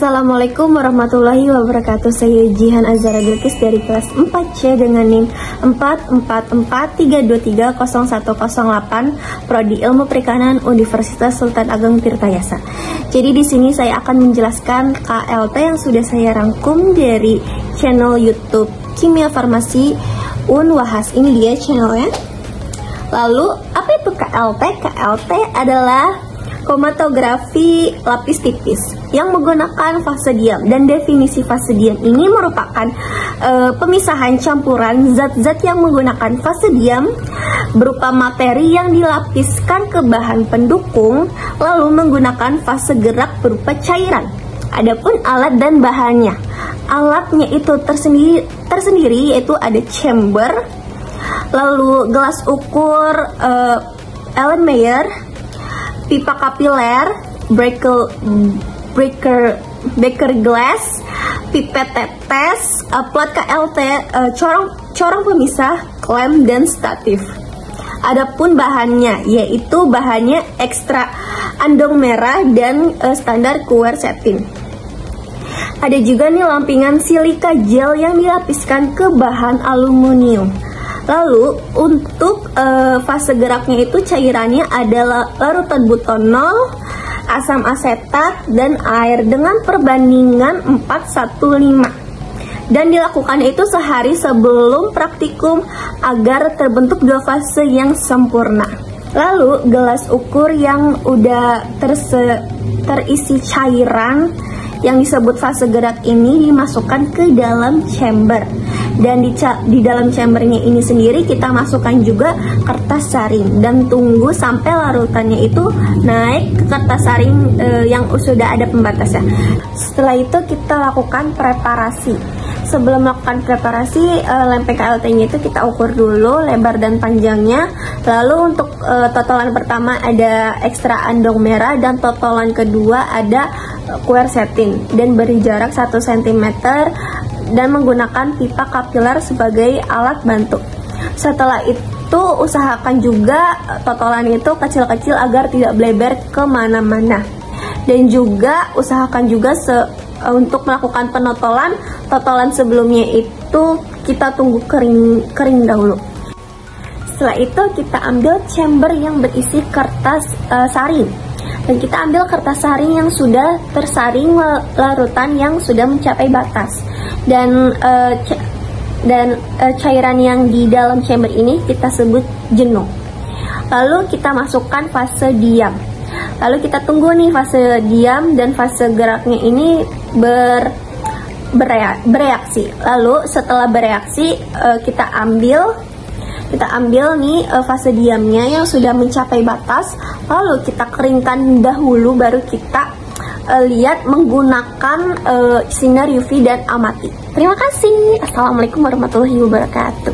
Assalamualaikum warahmatullahi wabarakatuh. Saya Jihan Azhara Bilqis dari kelas 4C dengan NIM 444323108 Prodi Ilmu Perikanan Universitas Sultan Ageng Tirtayasa. Jadi di sini saya akan menjelaskan KLT yang sudah saya rangkum dari channel YouTube Kimia Farmasi Unwahas. Ini dia channelnya. Lalu apa itu KLT? KLT adalah kromatografi lapis tipis yang menggunakan fase diam, dan definisi fase diam ini merupakan pemisahan campuran zat-zat yang menggunakan fase diam berupa materi yang dilapiskan ke bahan pendukung lalu menggunakan fase gerak berupa cairan. Adapun alat dan bahannya, alatnya itu tersendiri yaitu ada chamber, lalu gelas ukur Erlenmeyer, pipa kapiler, breaker glass, pipet tetes, plat KLT, corong pemisah, klem, dan statif. Adapun bahannya, yaitu bahannya ekstra andong merah dan standar quercetin. Ada juga nih lampingan silika gel yang dilapiskan ke bahan aluminium. Lalu untuk fase geraknya itu cairannya adalah larutan butanol, asam asetat, dan air dengan perbandingan 4:1:5. Dan dilakukan itu sehari sebelum praktikum agar terbentuk dua fase yang sempurna. Lalu gelas ukur yang udah terisi cairan yang disebut fase gerak ini dimasukkan ke dalam chamber, dan di dalam chambernya ini sendiri kita masukkan juga kertas saring dan tunggu sampai larutannya itu naik ke kertas saring yang sudah ada pembatasnya. Setelah itu kita lakukan preparasi. Sebelum melakukan preparasi, lempeng KLT-nya itu kita ukur dulu lebar dan panjangnya. Lalu untuk totolan pertama ada ekstra andong merah dan totolan kedua ada quercetin, dan beri jarak 1 cm dan menggunakan pipa kapiler sebagai alat bantu. Setelah itu usahakan juga totolan itu kecil-kecil agar tidak bleber kemana-mana. Dan juga usahakan juga untuk melakukan totolan sebelumnya itu kita tunggu kering dahulu. Setelah itu kita ambil chamber yang berisi kertas saring, dan kita ambil kertas saring yang sudah tersaring larutan yang sudah mencapai batas, dan cairan yang di dalam chamber ini kita sebut jenuh. Lalu kita masukkan fase diam. Lalu kita tunggu nih fase diam dan fase geraknya ini bereaksi. Lalu setelah bereaksi kita ambil nih fase diamnya yang sudah mencapai batas, lalu kita keringkan dahulu, baru kita lihat menggunakan sinar UV dan amati. Terima kasih. Assalamualaikum warahmatullahi wabarakatuh.